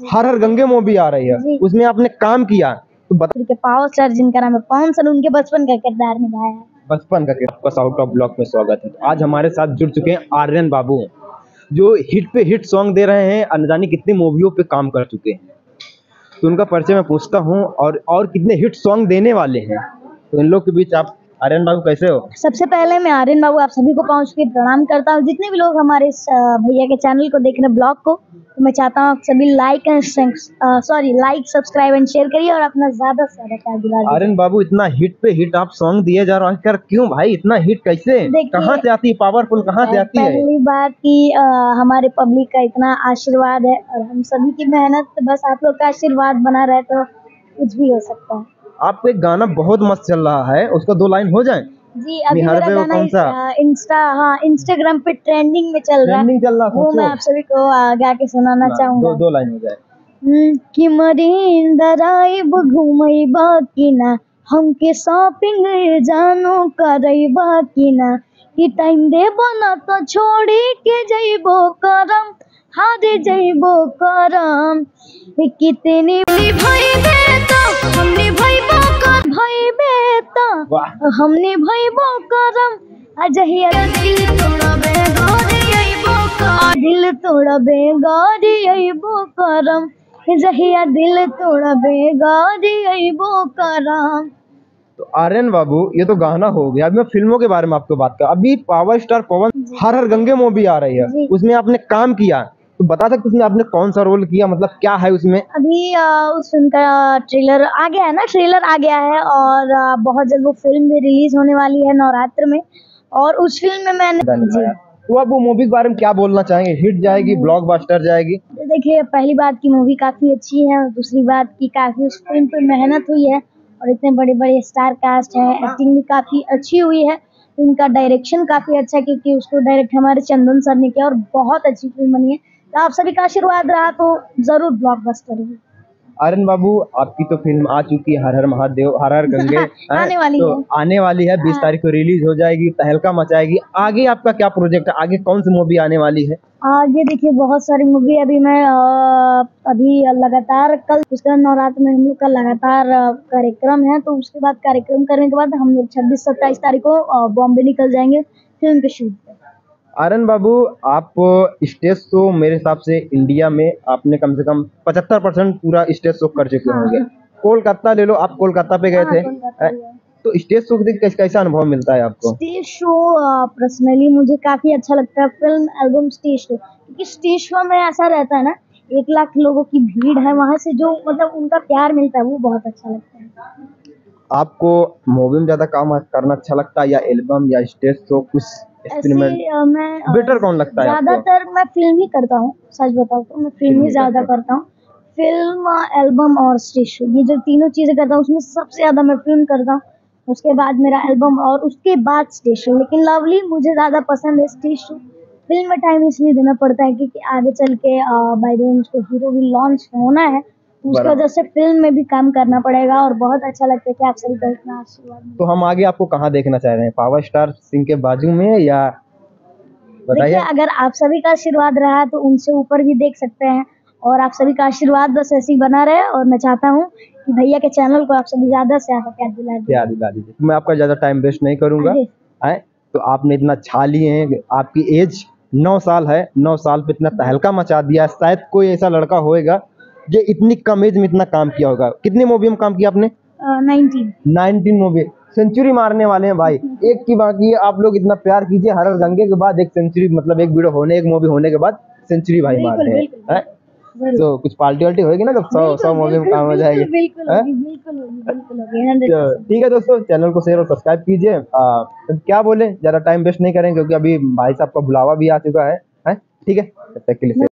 हर हर Gange movie आ रही है, उसमें आपने काम किया तो बता। पावर स्टार जिनका नाम है पवन सर, उनके बचपन का किरदार निभाया है। बचपन का आपका साउथ का ब्लॉग में स्वागत है। आज हमारे साथ जुड़ चुके हैं आर्यन बाबू, जो हिट पे हिट सॉन्ग दे रहे हैं, न जाने कितनी मूवियों पे काम कर चुके हैं। तो उनका परिचय मैं पूछता हूँ और कितने हिट सॉन्ग देने वाले हैं। तो इन लोग के बीच आप आर्यन बाबू कैसे हो? सबसे पहले मैं आर्यन बाबू आप सभी को पहुंच के प्रणाम करता हूं। जितने भी लोग हमारे इस भैया के चैनल को देख रहे हैं, ब्लॉग को, तो मैं चाहता हूं सभी लाइक सब्सक्राइब एंड शेयर करिए और अपना ज्यादा से ज्यादा प्यार दिला दीजिए। आर्यन बाबू, इतना हिट पे हिट आप सॉन्ग दिए जा रहे हैं, क्यों भाई इतना हिट कैसे, कहाँ से आती है पावरफुल, कहाँ से आती है? पहली बात कि हमारे पब्लिक का इतना आशीर्वाद है और हम सभी की मेहनत, बस आप लोग का आशीर्वाद बना रहे तो कुछ भी हो सकता है। आपका एक गाना बहुत मस्त चल रहा है, उसका 2 लाइन हो जाए? जी, अभी मेरा गाना इंस्टाग्राम पे ट्रेंडिंग में चल रहा है, वो मैं आप सभी को गा के सुनाना चाहूंगा। 2 लाइन हो जाए। कि मरीन दराइब घूमई बाकी ना, हमके शॉपिंग जानो करई बाकी ना, कि टाइम देबो ना तो छोड़ी के जइबो करम, हारे जइबो करम, कितनी भाई बेटा हमने भाई कर भाई बेटा हमने भाई करम, अजहिया दिल तोड़ा बेगारी अइबो करम, दिल तोड़ा बेगारी अइबो करम, जहिया दिल तोड़ा बेगारी अइबो करम। तो आर्यन बाबू, ये तो गाना हो गया। अभी मैं फिल्मों के बारे में आपको बात कर। अभी पावर स्टार पवन हर हर गंगे मूवी आ रही है, उसमें आपने काम किया, तो बता सकते उसमें आपने कौन सा रोल किया, मतलब क्या है उसमें? अभी उस फिल्म का ट्रेलर आ गया है ना, ट्रेलर आ गया है और बहुत जल्द वो फिल्म भी रिलीज होने वाली है नवरात्र में, और उस फिल्म में मैंने तो आप वो मूवी के बारे में क्या बोलना चाहेंगे? हिट जाएगी, ब्लॉकबस्टर जाएगी? देखिए, पहली बात की मूवी काफी अच्छी है और दूसरी बात की काफी उस फिल्म पे मेहनत हुई है और इतने बड़े बड़े स्टार कास्ट है, एक्टिंग भी काफी अच्छी हुई है, उनका डायरेक्शन काफी अच्छा है क्योंकि उसको डायरेक्ट हमारे चंदन सर ने किया और बहुत अच्छी फिल्म बनी है। तो आप सभी का आशीर्वाद रहा तो जरूर ब्लॉकबस्टर होगी। आर्यन बाबू, आपकी तो फिल्म आ चुकी है, हर हर महादेव हर हर गंगे आने वाली है। आने वाली है 20 तारीख को रिलीज हो जाएगी, तहलका मचाएगी। आगे आपका क्या प्रोजेक्ट है? आगे कौन सी मूवी आने वाली है? आगे देखिए बहुत सारी मूवी, अभी मैं अभी लगातार कल उसका नवरात्र में हम लोग का लगातार कार्यक्रम है, तो उसके बाद कार्यक्रम करने के बाद हम लोग 26-27 तारीख को बॉम्बे निकल जाएंगे फिल्म के शूट पे। आर्यन बाबू, आप स्टेज शो मेरे हिसाब से इंडिया में आपने कम से कम 75% पूरा स्टेज शो कर चुके होंगे। कोलकाता ले लो, आप कोलकाता पे गए थे, तो स्टेज शो देख कैसा अनुभव मिलता है आपको? स्टेज शो पर्सनली मुझे काफी अच्छा लगता है, फिल्म एल्बम स्टेज शो, क्योंकि स्टेज शो में ऐसा रहता है ना, 1 लाख लोगों की भीड़ है, वहां से जो मतलब उनका प्यार मिलता है वो बहुत अच्छा लगता है। आपको मूवी में ज्यादा काम करना अच्छा लगता है या एल्बम या स्टेज शो? कुछ मैं बेटर कौन लगता है? ज्यादातर मैं फिल्म ही करता हूँ, सच बताऊँ तो मैं फिल्म ही ज्यादा करता हूँ। फिल्म, एल्बम और स्टेज शो, ये जो तीनों चीजें करता हूँ, उसमें सबसे ज्यादा मैं फिल्म करता हूँ, उसके बाद मेरा एल्बम और उसके बाद स्टेज शो। लेकिन लवली मुझे ज्यादा पसंद है स्टेज शो। फिल्म में टाइम इसलिए देना पड़ता है क्योंकि आगे चल के बाय द वे उसको हीरो भी लॉन्च होना है, उसकी वजह से फिल्म में भी काम करना पड़ेगा और बहुत अच्छा लगता है कि आप सभी का इतना आशीर्वाद। तो हम आगे आपको कहाँ देखना चाह रहे हैं? पावर स्टार सिंह के बाजू में या बताइए? अगर आप सभी का आशीर्वाद रहा तो उनसे ऊपर भी देख सकते हैं, और आप सभी का आशीर्वाद बस ऐसे ही बना रहे, और मैं चाहता हूँ कि भैया के चैनल को आप सभी ज्यादा से ज्यादा प्यार दिला दीजिए। मैं आपका ज्यादा टाइम वेस्ट नहीं करूंगा। तो आपने इतना छा लिए हैं, आपकी एज 9 साल है, 9 साल पे इतना तहलका मचा दिया। शायद कोई ऐसा लड़का होएगा जो इतनी कम एज में इतना काम किया होगा। कितनी मूवी में काम किया आपने? 19 मूवी। सेंचुरी मारने वाले हैं भाई। एक की बाकी है, आप लोग इतना प्यार कीजिए। हर हर गंगे के बाद एक सेंचुरी, मतलब एक वीडियो होने, एक मूवी होने के बाद सेंचुरी भाई मारते हैं। तो कुछ पार्टी वार्टी होगी ना, जब 100 मूवी में काम हो जाएगी। ठीक है दोस्तों, चैनल को शेयर और सब्सक्राइब कीजिए। क्या बोले, ज्यादा टाइम वेस्ट नहीं करेंगे क्योंकि अभी भाई साहब का बुलावा भी आ चुका है। ठीक है, तब तक के लिए।